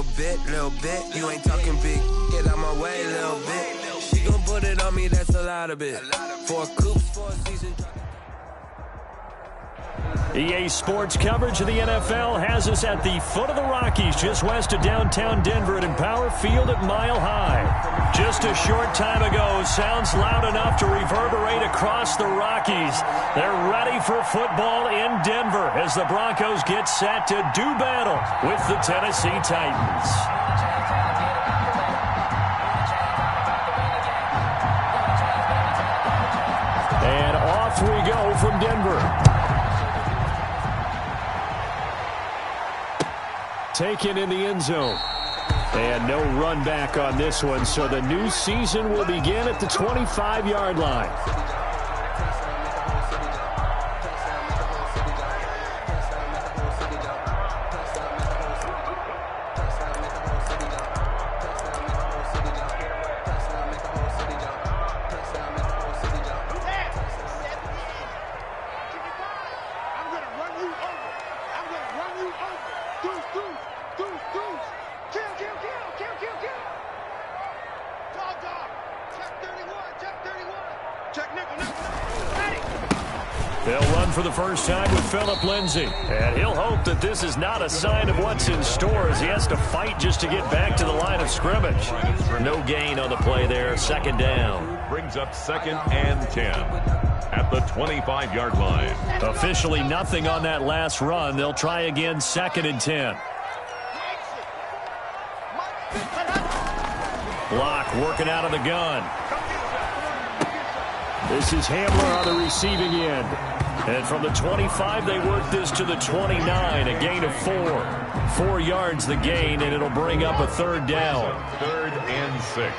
little bit. You ain't talking big, get out my way, little bit. She gon' put it on me, that's a lot of it. 4 coops, 4 seasons. EA Sports coverage of the NFL has us at the foot of the Rockies, just west of downtown Denver at Empower Field at Mile High. Just a short time ago, sounds loud enough to reverberate across the Rockies. They're ready for football in Denver as the Broncos get set to do battle with the Tennessee Titans. And off we go from Denver. Taken in the end zone. And no run back on this one, so the new season will begin at the 25-yard line. They'll run for the first time with Phillip Lindsay. And he'll hope that this is not a sign of what's in store as he has to fight just to get back to the line of scrimmage. No gain on the play there. Second down. Brings up 2nd and 10 at the 25-yard line. Officially nothing on that last run. They'll try again 2nd and 10. Block working out of the gun. This is Hamler on the receiving end. And from the 25, they work this to the 29, a gain of 4. 4 yards the gain, and it'll bring up a 3rd down. 3rd and 6.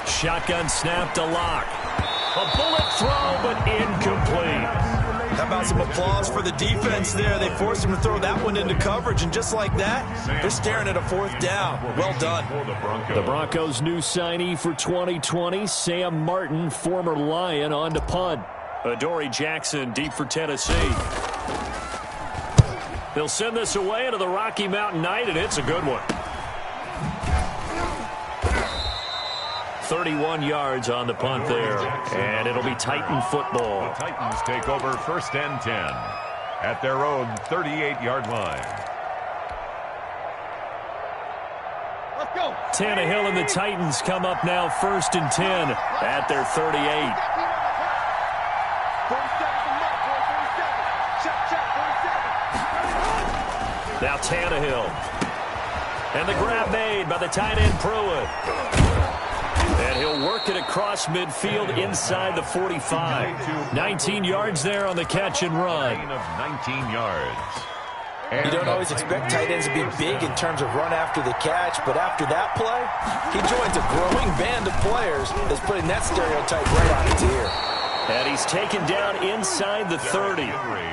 Shotgun snap to Locke. A bullet throw, but incomplete. How about some applause for the defense there? They forced him to throw that one into coverage, and just like that, they're staring at a 4th down. Well done. The Broncos' new signee for 2020, Sam Martin, former Lion, on to punt. Adoree Jackson deep for Tennessee. They'll send this away into the Rocky Mountain Night, and it's a good one. 31 yards on the punt there, and it'll be Titan football. The Titans take over 1st and 10 at their own 38-yard line. Let's go. Tannehill and the Titans come up now 1st and 10 at their 38. 47. Now Tannehill. And the grab made by the tight end Pruitt. And he'll work it across midfield inside the 45. 19 yards there on the catch and run. Of 19 yards. You don't always expect tight ends to be big in terms of run after the catch, but after that play, he joins a growing band of players that's putting that stereotype right on its ear. And he's taken down inside the 30.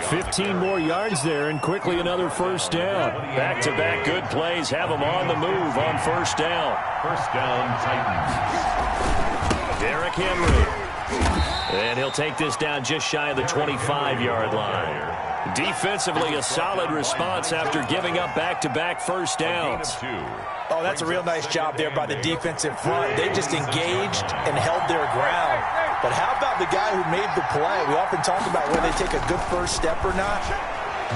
15 more yards there, and quickly another 1st down. Back-to-back good plays have him on the move on 1st down. 1st down, Titans. Derrick Henry. And he'll take this down just shy of the 25-yard line. Defensively, a solid response after giving up back-to-back 1st downs. Oh, that's a real nice job there by the defensive front. They just engaged and held their ground. But how about the guy who made the play? We often talk about whether they take a good first step or not.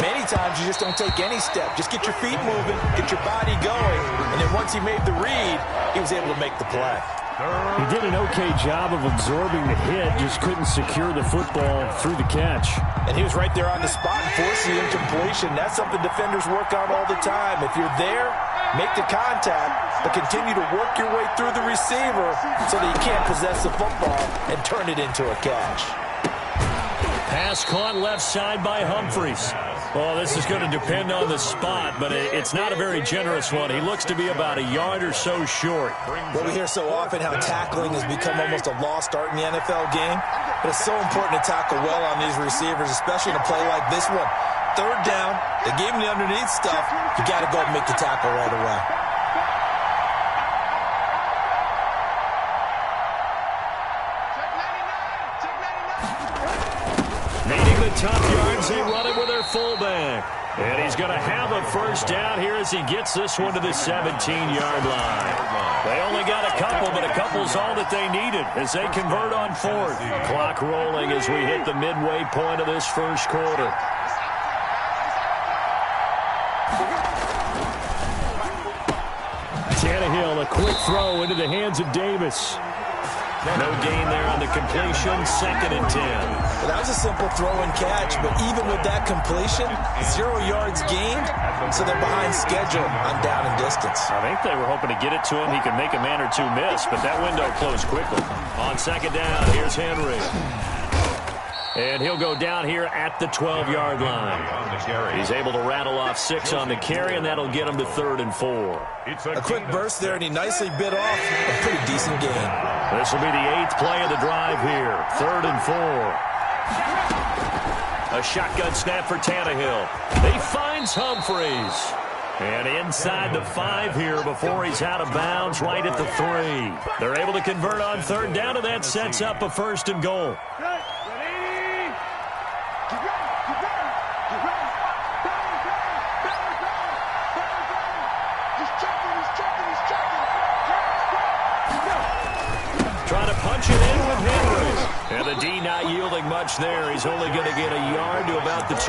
Many times you just don't take any step. Just get your feet moving, get your body going. And then once he made the read, he was able to make the play. He did an okay job of absorbing the hit, just couldn't secure the football through the catch. And he was right there on the spot and forced the incompletion. That's something defenders work on all the time. If you're there, make the contact, but continue to work your way through the receiver so that you can't possess the football and turn it into a catch. Pass caught left side by Humphries. Well, this is going to depend on the spot, but it's not a very generous one. He looks to be about a yard or so short. Well, we hear so often how tackling has become almost a lost art in the NFL game, but it's so important to tackle well on these receivers, especially in a play like this one. 3rd down, they gave him the underneath stuff. You got to go and make the tackle right away. Check 99. Check 99. the tough yards. They run it with their fullback. And he's going to have a first down here as he gets this one to the 17-yard line. They only got a couple, but a couple's all that they needed as they convert on fourth. Clock rolling as we hit the midway point of this first quarter. Tannehill, a quick throw into the hands of Davis. No gain there on the completion, 2nd and 10. Well, that was a simple throw and catch, but even with that completion, 0 yards gained, so they're behind schedule on down and distance. I think they were hoping to get it to him. He could make a man or two miss, but that window closed quickly. On 2nd down, here's Henry. And he'll go down here at the 12-yard line. He's able to rattle off 6 on the carry, and that'll get him to 3rd and 4. A quick burst there, and he nicely bit off a pretty decent gain. This will be the 8th play of the drive here. 3rd and 4. A shotgun snap for Tannehill. He finds Humphreys. And inside the 5 here before he's out of bounds right at the 3. They're able to convert on 3rd down, and that sets up a 1st and goal. Trying to punch it in with Henry. And the D not yielding much there. He's only going to get a yard to about the 2.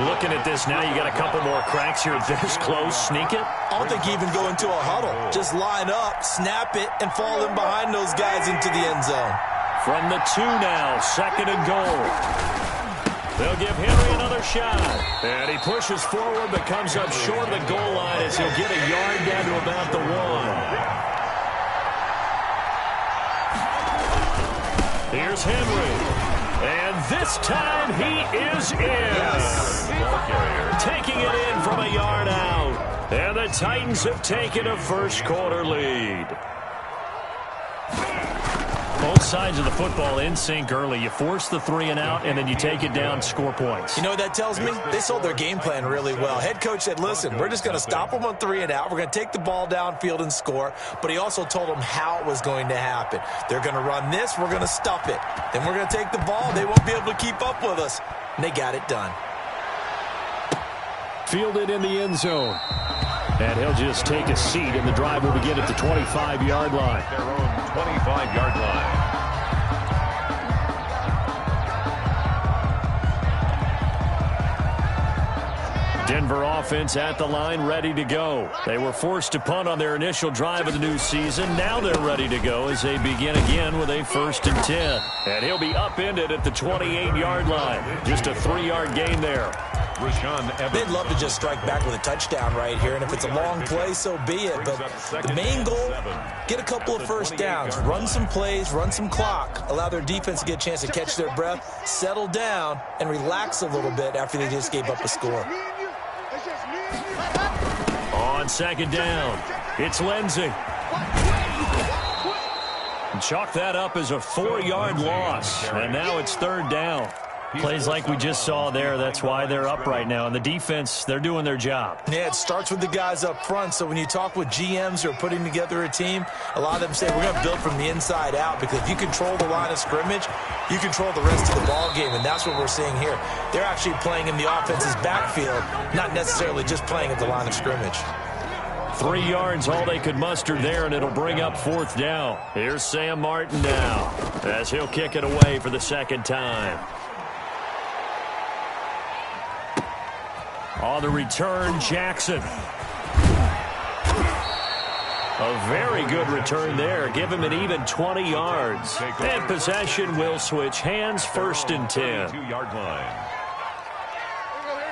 Looking at this now, you got a couple more cracks here this close. Sneak it? I don't think you even go into a huddle. Just line up, snap it, and fall in behind those guys into the end zone. From the 2 now, 2nd and goal. They'll give Henry another shot. And he pushes forward but comes up short of the goal line as he'll get a yard down to about the 1. Here's Henry. And this time he is in. Yes. Taking it in from a yard out. And the Titans have taken a first quarter lead. Both sides of the football in sync early. You force the 3 and out, and then you take it down, score points. You know what that tells me? They sold their game plan really well. Head coach said, listen, we're just going to stop them on 3 and out. We're going to take the ball downfield and score. But he also told them how it was going to happen. They're going to run this. We're going to stuff it. Then we're going to take the ball. They won't be able to keep up with us. And they got it done. Fielded in the end zone. And he'll just take a seat, and the drive will begin at the 25-yard line. Their own 25-yard line. Denver offense at the line, ready to go. They were forced to punt on their initial drive of the new season. Now they're ready to go as they begin again with a 1st and 10. And he'll be upended at the 28-yard line. Just a 3-yard gain there. They'd love to just strike back with a touchdown right here, and if it's a long play, so be it. But the main goal, get a couple of first downs, run some plays, run some clock, allow their defense to get a chance to catch their breath, settle down, and relax a little bit after they just gave up a score. On 2nd down, it's Lindsey. Chalk that up as a 4-yard loss, and now it's 3rd down. Plays like we just saw there, that's why they're up right now. And the defense, they're doing their job. Yeah, it starts with the guys up front. So when you talk with GMs who are putting together a team, a lot of them say we're going to build from the inside out, because if you control the line of scrimmage, you control the rest of the ball game, and that's what we're seeing here. They're actually playing in the offense's backfield, not necessarily just playing at the line of scrimmage. 3 yards, all they could muster there, and it'll bring up 4th down. Here's Sam Martin now as he'll kick it away for the 2nd time. On the return, Jackson. A very good return there. Give him an even 20 yards. And possession will switch hands, 1st and 10. 2-yard line.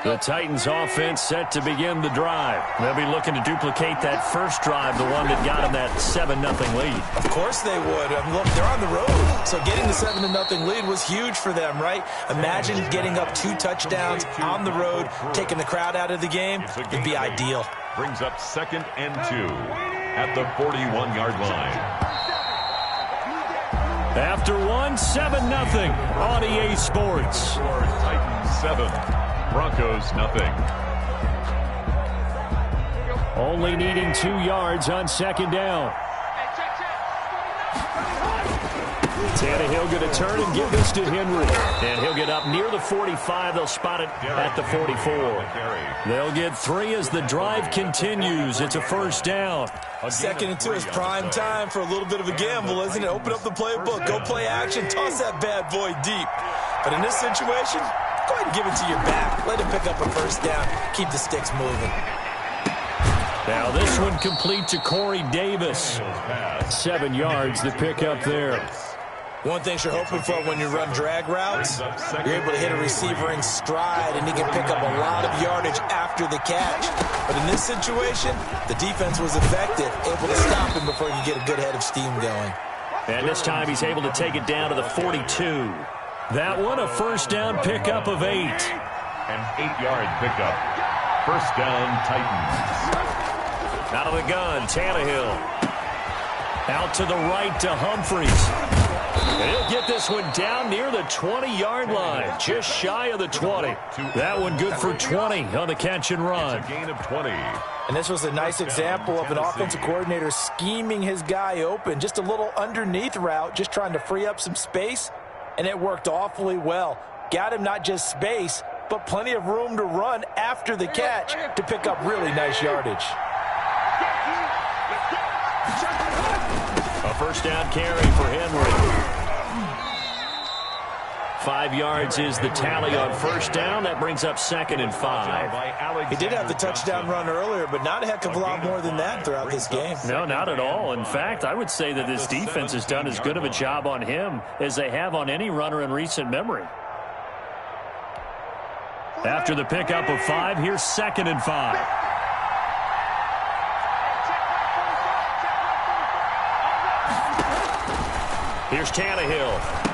The Titans offense set to begin the drive. They'll be looking to duplicate that first drive, the one that got them that 7-0 lead. Of course they would. I mean, look, they're on the road, so getting the 7-0 lead was huge for them, right? Imagine getting up 2 touchdowns on the road, taking the crowd out of the game. It'd be ideal. Brings up 2nd and 2 at the 41-yard line. After 7-0 on EA Sports. Titans 7, Broncos nothing. Only needing 2 yards on 2nd down. Tannehill going to turn and give this to Henry. And he'll get up near the 45. They'll spot it at the 44. They'll get 3 as the drive continues. It's a first down. 2nd and 2 is prime time for a little bit of a gamble, isn't it? Open up the playbook, go play action, toss that bad boy deep. But in this situation, go ahead and give it to your back. Let him pick up a first down. Keep the sticks moving. Now this one complete to Corey Davis. 7 yards to pick up there. One thing you're hoping for when you run drag routes, you're able to hit a receiver in stride, and he can pick up a lot of yardage after the catch. But in this situation, the defense was effective, able to stop him before he could get a good head of steam going. And this time he's able to take it down to the 42. That one, a first down pickup of 8. An 8-yard pickup. First down, Titans. Out of the gun, Tannehill. Out to the right to Humphreys. And he'll get this one down near the 20-yard line, just shy of the 20. That one good for 20 on the catch and run. It's a gain of 20. And this was a nice example of an offensive coordinator scheming his guy open. Just a little underneath route, just trying to free up some space, and it worked awfully well. Got him not just space, but plenty of room to run after the catch to pick up really nice yardage. A first down carry for Henry. 5 yards is the tally on first down. That brings up 2nd and 5. He did have the touchdown run earlier, but not a heck of a lot more than that throughout this game. No, not at all. In fact, I would say that this defense has done as good of a job on him as they have on any runner in recent memory. After the pickup of 5, here's 2nd and 5. Here's Tannehill.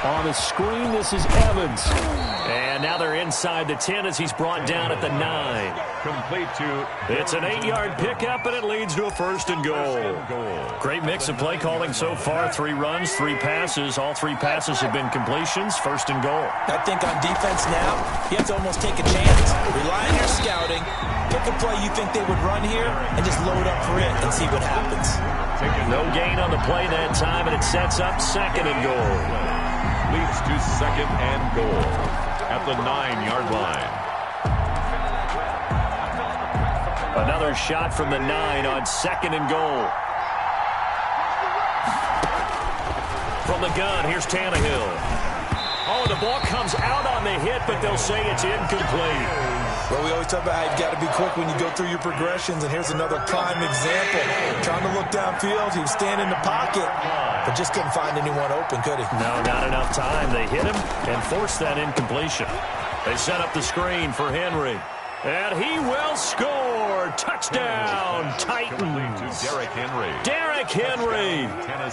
On the screen, this is Evans. And now they're inside the 10 as he's brought down at the 9. Complete to... It's an 8-yard pickup, and it leads to a first and goal. Great mix of play calling so far. 3 runs, 3 passes. All 3 passes have been completions. First and goal. I think on defense now, you have to almost take a chance. Rely on your scouting. Pick a play you think they would run here, and just load up for it and see what happens. No gain on the play that time, and it sets up 2nd and goal. Leads to 2nd and goal at the 9-yard line. Another shot from the 9 on 2nd and goal. From the gun, here's Tannehill. Oh, the ball comes out on the hit, but they'll say it's incomplete. Well, we always talk about how you've got to be quick when you go through your progressions, and here's another prime example. Trying to look downfield, he was standing in the pocket, but just couldn't find anyone open, could he? No, not enough time. They hit him and forced that incompletion. They set up the screen for Henry. And he will score. Touchdown, Titans. Derrick Henry. Derrick Henry.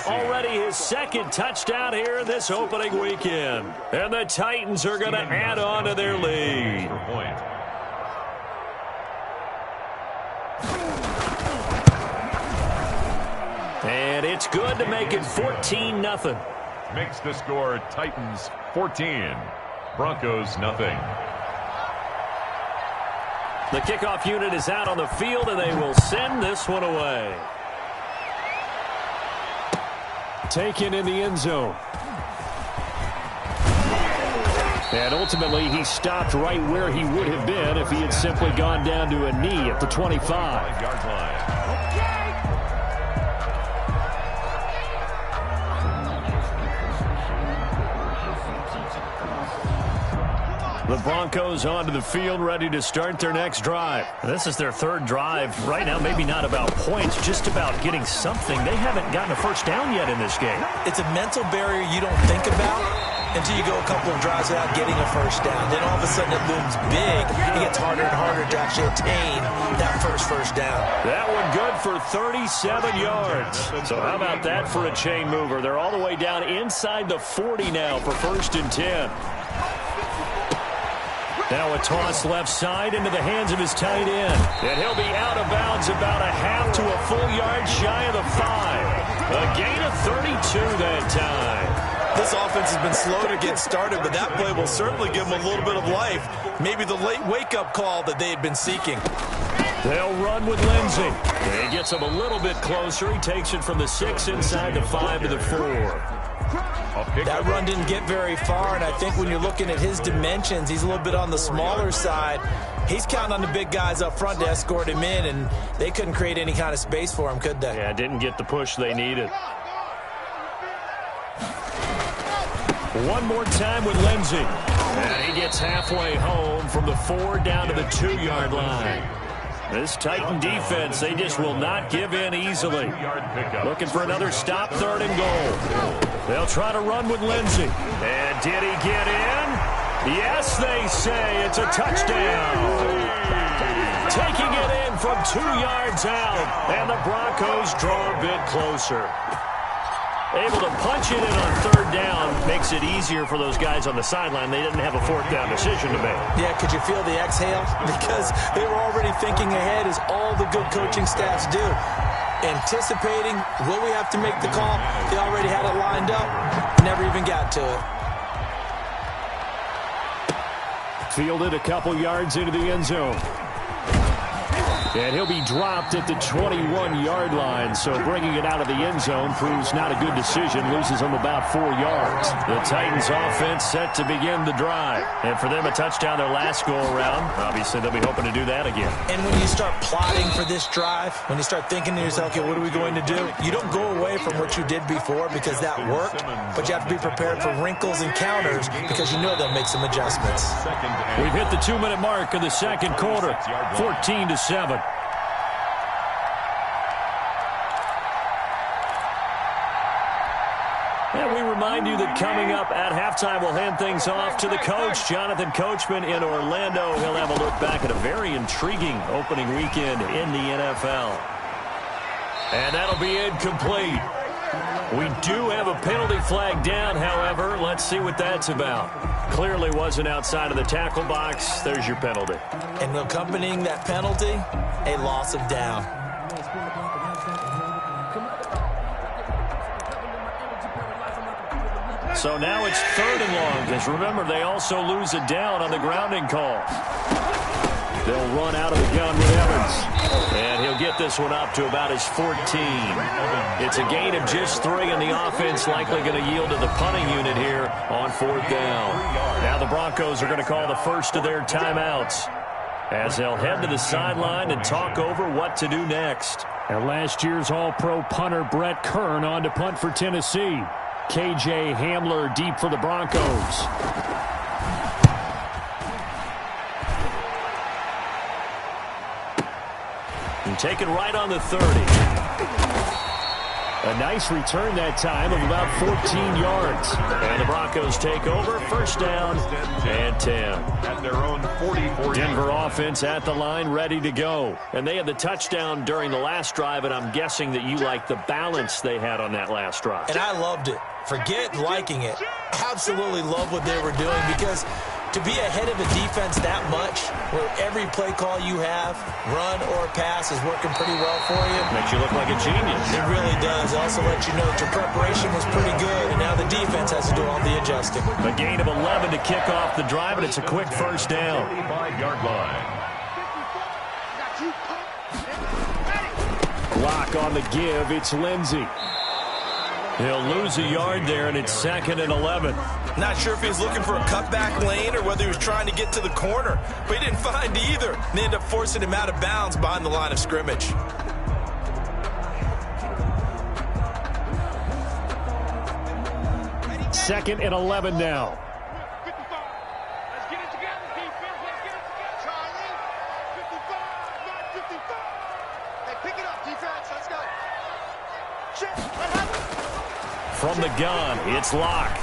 Already his 2nd touchdown here in this opening weekend. And the Titans are going to add on to their lead. And it's good to make it 14-0. Makes the score Titans 14, Broncos nothing. The kickoff unit is out on the field, and they will send this one away. Taken in the end zone. And ultimately, he stopped right where he would have been if he had simply gone down to a knee at the 25. 5-yard line. The Broncos onto the field, ready to start their next drive. This is their 3rd drive. Right now, maybe not about points, just about getting something. They haven't gotten a first down yet in this game. It's a mental barrier you don't think about until you go a couple of drives without getting a first down. Then all of a sudden it looms big. It gets harder and harder to actually attain that first down. That one good for 37 yards. So how about that for a chain mover? They're all the way down inside the 40 now for 1st and 10. Now a toss left side into the hands of his tight end. And he'll be out of bounds about a half to a full yard shy of the 5. A gain of 32 that time. This offense has been slow to get started, but that play will certainly give them a little bit of life. Maybe the late wake-up call that they had been seeking. They'll run with Lindsey. He gets him a little bit closer. He takes it from the 6 inside the 5 to the 4. That run didn't get very far, and I think when you're looking at his dimensions, he's a little bit on the smaller side. He's counting on the big guys up front to escort him in, and they couldn't create any kind of space for him, could they? Yeah, didn't get the push they needed. One more time with Lindsey. And he gets halfway home from the 4 down to the 2-yard line. This Titan defense, they just will not give in easily. Looking for another stop, 3rd and goal. They'll try to run with Lindsey. And did he get in? Yes, they say it's a touchdown. Taking it in from 2 yards out. And the Broncos draw a bit closer. Able to punch it in on 3rd down makes it easier for those guys on the sideline. They didn't have a 4th down decision to make. Yeah, could you feel the exhale? Because they were already thinking ahead, as all the good coaching staffs do. Anticipating, will we have to make the call? They already had it lined up. Never even got to it. Fielded a couple yards into the end zone. And he'll be dropped at the 21-yard line, so bringing it out of the end zone proves not a good decision. Loses him about 4 yards. The Titans offense set to begin the drive. And for them, a touchdown their last go-around. Obviously, they'll be hoping to do that again. And when you start plotting for this drive, when you start thinking to yourself, okay, what are we going to do? You don't go away from what you did before because that worked, but you have to be prepared for wrinkles and counters because you know they'll make some adjustments. We've hit the 2-minute mark of the second quarter, 14-7. And we remind you that coming up at halftime, we'll hand things off to the coach, Jonathan Coachman in Orlando. He'll have a look back at a very intriguing opening weekend in the NFL. And that'll be incomplete. We do have a penalty flag down, however. Let's see what that's about. Clearly wasn't outside of the tackle box. There's your penalty. And accompanying that penalty, a loss of down. So now it's 3rd and long, because remember, they also lose a down on the grounding call. They'll run out of the gun with Evans. And he'll get this one up to about his 14. It's a gain of just 3, and the offense likely going to yield to the punting unit here on 4th down. Now the Broncos are going to call the first of their timeouts as they'll head to the sideline and talk over what to do next. And last year's All-Pro punter Brett Kern on to punt for Tennessee. KJ Hamler deep for the Broncos. And taken right on the 30. A nice return that time of about 14 yards. And the Broncos take over, 1st down and 10. At their own 44. Denver offense at the line, ready to go. And they had the touchdown during the last drive, and I'm guessing that you like the balance they had on that last drive. And I loved it. Forget liking it. Absolutely love what they were doing, because to be ahead of a defense that much, where every play call you have, run or pass, is working pretty well for you. Makes you look like a genius. It really does. Also let you know that your preparation was pretty good, and now the defense has to do all the adjusting. A gain of 11 to kick off the drive, and it's a quick 1st down. 35-yard line. Lock on the give. It's Lindsey. He'll lose a yard there, and it's 2nd and 11. Not sure if he was looking for a cutback lane or whether he was trying to get to the corner, but he didn't find either. And they ended up forcing him out of bounds behind the line of scrimmage. Second and 11 now. 55. Let's get it together, defense. Let's get it together. Charlie. 55. 55. Hey, pick it up, defense. Let's go. Shit. What happened? From the gun, it's Locke.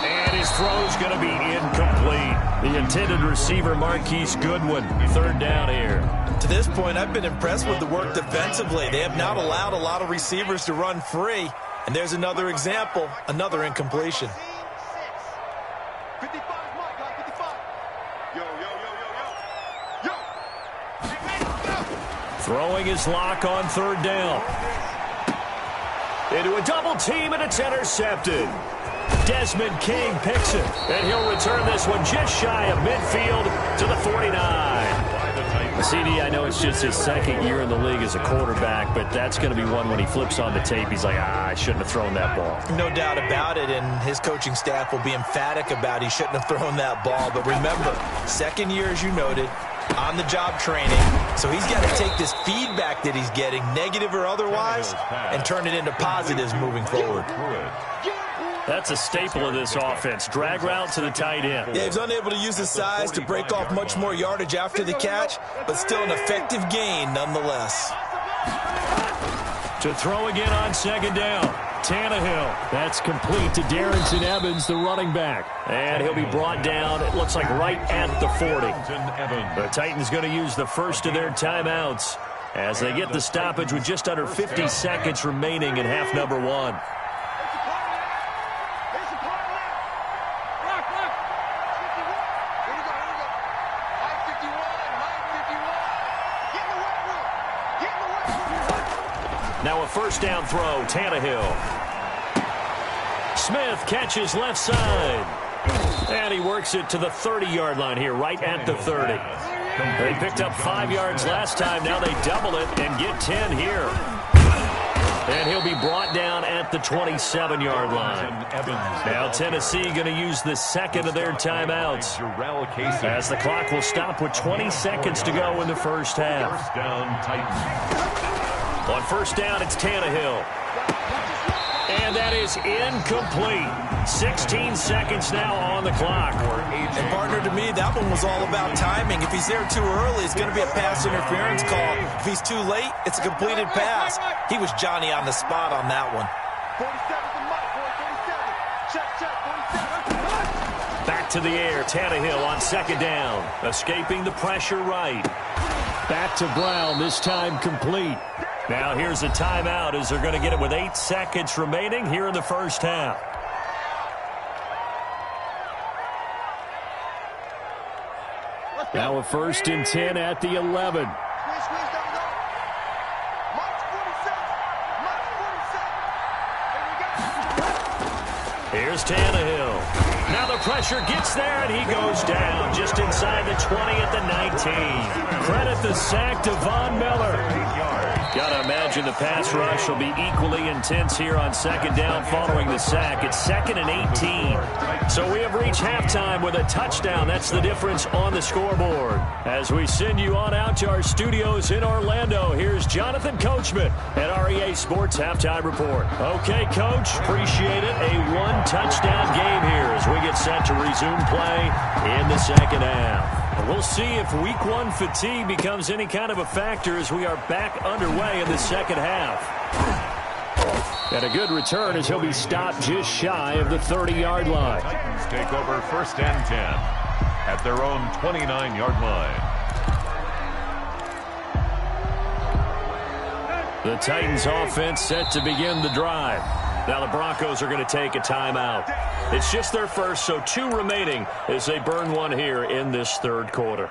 And his throw's going to be incomplete. The intended receiver, Marquise Goodwin. 3rd down here. To this point, I've been impressed with the work defensively. They have not allowed a lot of receivers to run free. And there's another example, another incompletion. 55, Mike, 55. Yo, yo, yo, yo, yo. Yo. Hey, man, go. Throwing his Locke on 3rd down. Into a double team, and it's intercepted. Desmond King picks it, and he'll return this one just shy of midfield to the 49. CD, I know it's just his second year in the league as a quarterback, but that's going to be one when he flips on the tape. He's like, I shouldn't have thrown that ball. No doubt about it, and his coaching staff will be emphatic about he shouldn't have thrown that ball. But remember, second year, as you noted, on-the-job training. So he's got to take this feedback that he's getting, negative or otherwise, and turn it into positives moving forward. That's a staple of this offense. Drag route to the tight end. Yeah, he's unable to use his size to break off much more yardage after the catch, but still an effective gain nonetheless. To throw again on second down. Tannehill. That's complete to Darrington Evans, the running back. And he'll be brought down, it looks like, right at the 40. The Titans going to use the first of their timeouts as they get the stoppage with just under 50 seconds remaining in half number one. Now a first down throw, Tannehill. Smith catches left side. And he works it to the 30-yard line here, right at the 30. They picked up 5 yards last time. Now they double it and get 10 here. And he'll be brought down at the 27-yard line. Now Tennessee going to use the second of their timeouts as the clock will stop with 20 seconds to go in the first half. First down, Titans. On first down, it's Tannehill. And that is incomplete. 16 seconds now on the clock. And partner, to me, that one was all about timing. If he's there too early, it's going to be a pass interference call. If he's too late, it's a completed pass. He was Johnny on the spot on that one. 47. Back to the air, Tannehill on second down. Escaping the pressure right. Back to Brown, this time complete. Now here's a timeout as they're going to get it with 8 seconds remaining here in the first half. Now a first and 10 at the 11. Here's Tannehill. Now the pressure gets there, and he goes down just inside the 20 at the 19. Credit the sack to Von Miller. Got to imagine the pass rush will be equally intense here on second down following the sack. It's 2nd and 18. So we have reached halftime with a touchdown. That's the difference on the scoreboard. As we send you on out to our studios in Orlando, here's Jonathan Coachman at REA Sports Halftime Report. Okay, Coach, appreciate it. A one-touchdown game here as we get set to resume play in the second half. We'll see if week one fatigue becomes any kind of a factor as we are back underway in the second half. And a good return as he'll be stopped just shy of the 30-yard line. Titans take over first and 10 at their own 29-yard line. The Titans offense set to begin the drive. Now the Broncos are going to take a timeout. It's just their first, so 2 remaining as they burn one here in this third quarter.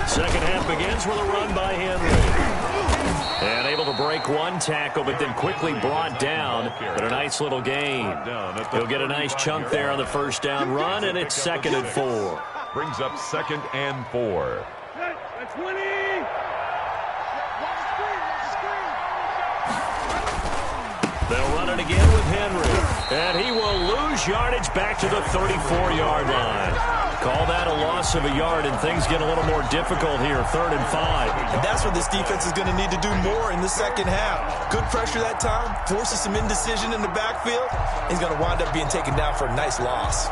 Second half begins with a run by Henry. And able to break one tackle, but then quickly brought down. But a nice little gain. He'll get a nice chunk there on the first down run, and it's 2nd and 4. Brings up 2nd and 4. They'll run it again with Henry. And he will lose yardage back to the 34-yard line. Call that a loss of a yard, and things get a little more difficult here, 3rd and 5. And that's what this defense is going to need to do more in the second half. Good pressure that time, forces some indecision in the backfield. He's going to wind up being taken down for a nice loss.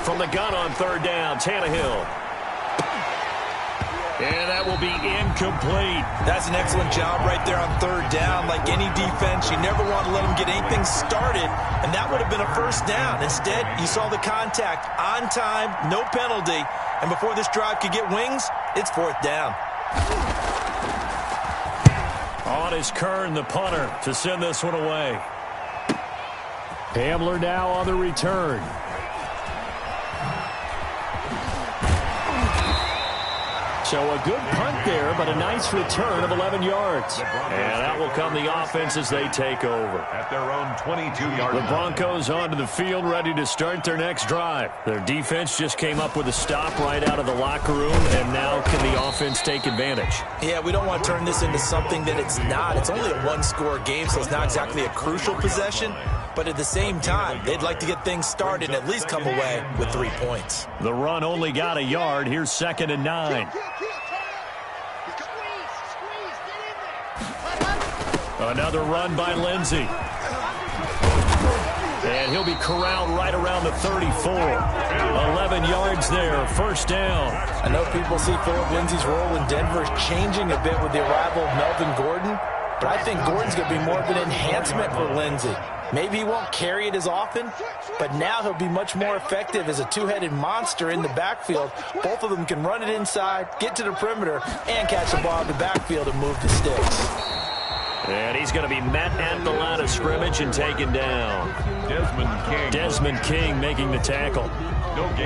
From the gun on 3rd down, Tannehill. And that will be incomplete. That's an excellent job right there on 3rd down. Like any defense, you never want to let them get anything started, and that would have been a first down. Instead, you saw the contact on time, no penalty, and before this drive could get wings, it's 4th down. On is Kern, the punter, to send this one away. Hamler now on the return. So a good punt there, but a nice return of 11 yards. And out will come the offense as they take over. At their own 22-yard line. The Broncos onto the field, ready to start their next drive. Their defense just came up with a stop right out of the locker room, and now can the offense take advantage? Yeah, we don't want to turn this into something that it's not. It's only a one-score game, so it's not exactly a crucial possession. But at the same time, they'd like to get things started and at least come away with 3 points. The run only got a yard. Here's 2nd and 9. Another run by Lindsey. And he'll be corralled right around the 34. 11 yards there, first down. I know people see Phillip Lindsay's role in Denver changing a bit with the arrival of Melvin Gordon, but I think Gordon's going to be more of an enhancement for Lindsay. Maybe he won't carry it as often, but now he'll be much more effective as a two-headed monster in the backfield. Both of them can run it inside, get to the perimeter, and catch the ball in the backfield and move the sticks. And he's going to be met at the line of scrimmage and taken down. Desmond King making the tackle.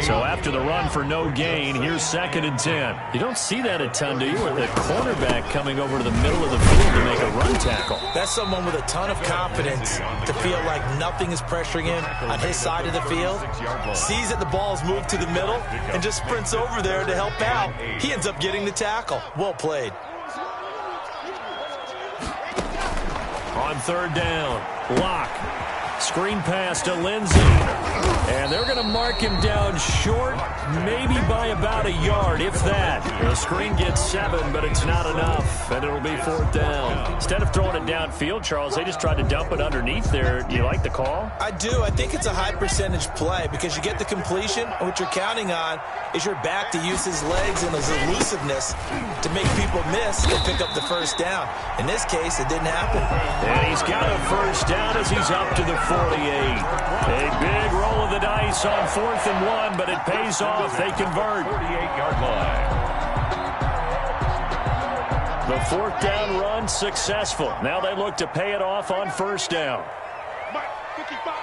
So after the run for no gain, here's 2nd and 10. You don't see that a ton, do you? With the cornerback coming over to the middle of the field to make a run tackle. That's someone with a ton of confidence to feel like nothing is pressuring him on his side of the field. Sees that the ball is moved to the middle and just sprints over there to help out. He ends up getting the tackle. Well played. On 3rd down, Locke. Screen pass to Lindsey. And they're going to mark him down short, maybe by about a yard, if that. The screen gets 7, but it's not enough, and it'll be 4th down. Instead of throwing it downfield, Charles, they just tried to dump it underneath there. Do you like the call? I do. I think it's a high-percentage play because you get the completion, and what you're counting on is your back to use his legs and his elusiveness to make people miss and pick up the first down. In this case, it didn't happen. And he's got a first down as he's up to the 48. A big roll of the dice on 4th and 1, but it pays off. They convert. 48-yard line. The 4th down run successful. Now they look to pay it off on 1st down. 55.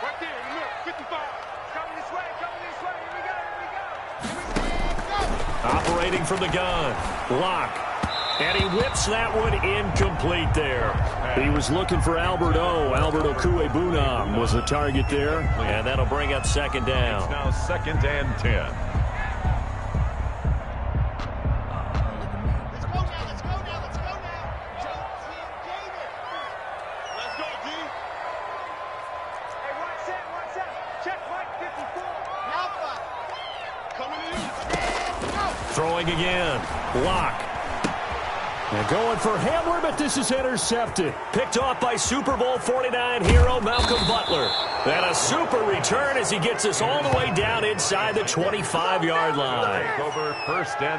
Right there in the middle. 55. Coming this way. Here we go. Operating from the gun. Locke. And he whips that one incomplete there. He was looking for Albert Okuebunam was the target there. And that'll bring up 2nd down. It's now 2nd and 10. Let's go now. Let's go, D. Hey, watch that. Check Mike 54. Alpha. Coming in. Go. Throwing again. Locke. And going for Hamler, but this is intercepted. Picked off by Super Bowl 49 hero Malcolm Butler. And a super return as he gets us all the way down inside the 25-yard line.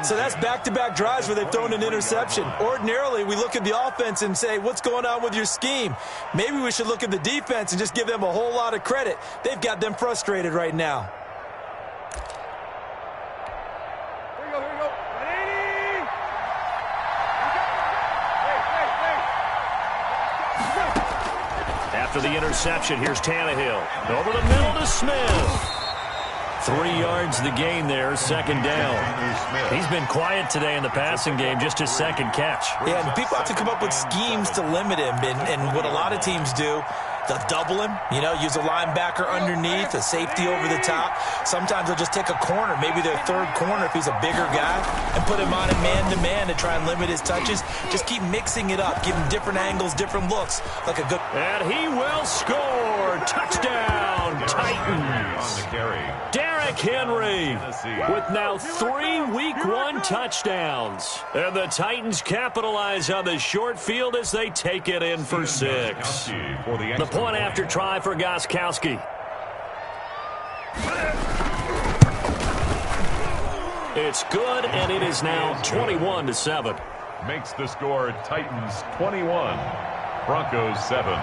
So that's back-to-back drives where they've thrown an interception. Ordinarily, we look at the offense and say, what's going on with your scheme? Maybe we should look at the defense and just give them a whole lot of credit. They've got them frustrated right now. After the interception, here's Tannehill. Over the middle to Smith. 3 yards the gain there, 2nd down. He's been quiet today in the passing game, just his 2nd catch. Yeah, and people have to come up with schemes to limit him, and what a lot of teams do, they'll double him, use a linebacker underneath, a safety over the top. Sometimes they'll just take a corner, maybe their 3rd corner if he's a bigger guy, and put him on a man-to-man to try and limit his touches. Just keep mixing it up, give him different angles, different looks, like a good... And he will score! Touchdown, Titans! Derrick Henry with now 3 Week 1 touchdowns. And the Titans capitalize on the short field as they take it in for 6. The point after try for Gostkowski. It's good, and it is now 21-7. Makes the score Titans 21, Broncos 7.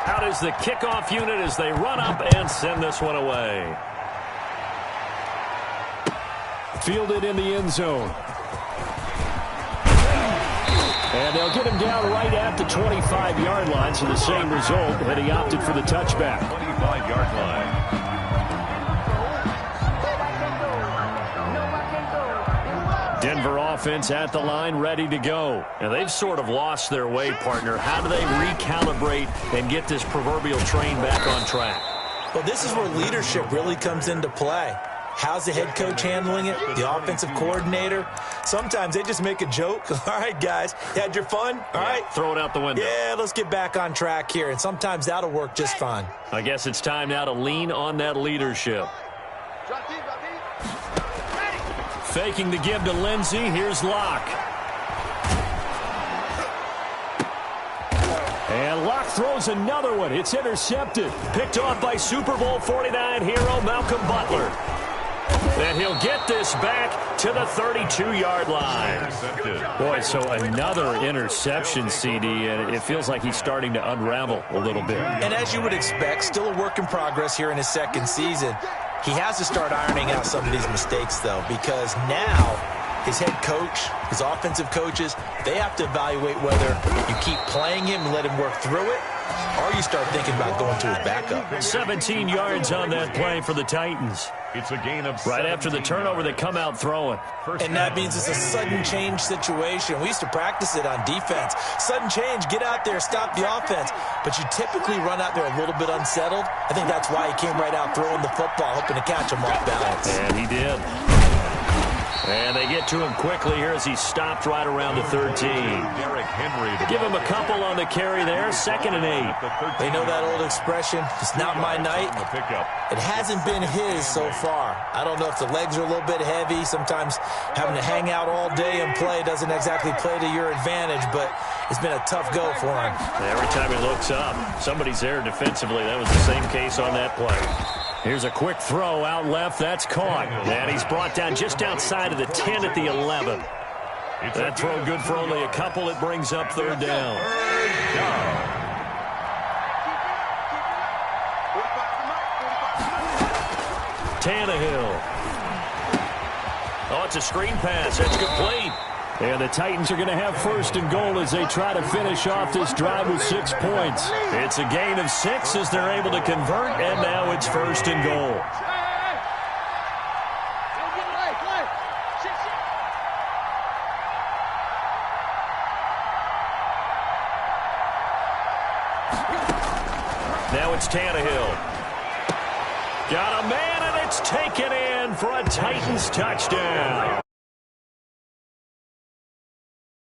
Out is the kickoff unit as they run up and send this one away. Fielded in the end zone. And they'll get him down right at the 25-yard line, so the same result, and he opted for the touchback. 25-yard line. Denver offense at the line, ready to go. And they've sort of lost their way, partner. How do they recalibrate and get this proverbial train back on track? Well, this is where leadership really comes into play. How's the head coach handling it? The offensive coordinator? Sometimes they just make a joke. All right, guys, you had your fun? All right. Throw it out the window. Yeah, let's get back on track here. And sometimes that'll work just fine. I guess it's time now to lean on that leadership. Faking the give to Lindsey. Here's Locke. And Locke throws another one. It's intercepted. Picked off by Super Bowl 49 hero Malcolm Butler. And he'll get this back to the 32-yard line. Boy, so another interception, CD, and it feels like he's starting to unravel a little bit. And as you would expect, still a work in progress here in his second season. He has to start ironing out some of these mistakes, though, because now his head coach, his offensive coaches, they have to evaluate whether you keep playing him and let him work through it, or you start thinking about going to his backup. 17 yards on that play for the Titans. It's a gain of right after the turnover, they come out throwing. And that means it's a sudden change situation. We used to practice it on defense. Sudden change, get out there, stop the offense. But you typically run out there a little bit unsettled. I think that's why he came right out throwing the football, hoping to catch him off balance. And he did. And they get to him quickly here as he stopped right around the 13. Give him a couple on the carry there, 2nd and 8. They know that old expression, it's not my night. It hasn't been his so far. I don't know if the legs are a little bit heavy. Sometimes having to hang out all day and play doesn't exactly play to your advantage, but it's been a tough go for him. Every time he looks up, somebody's there defensively. That was the same case on that play. Here's a quick throw out left. That's caught. And he's brought down just outside of the 10 at the 11. That throw good for only a couple. It brings up 3rd down. Tannehill. Oh, it's a screen pass. That's complete. And the Titans are going to have 1st and goal as they try to finish off this drive with 6 points. It's a gain of 6 as they're able to convert, and now it's 1st and goal. Now it's Tannehill. Got a man, and it's taken in for a Titans touchdown.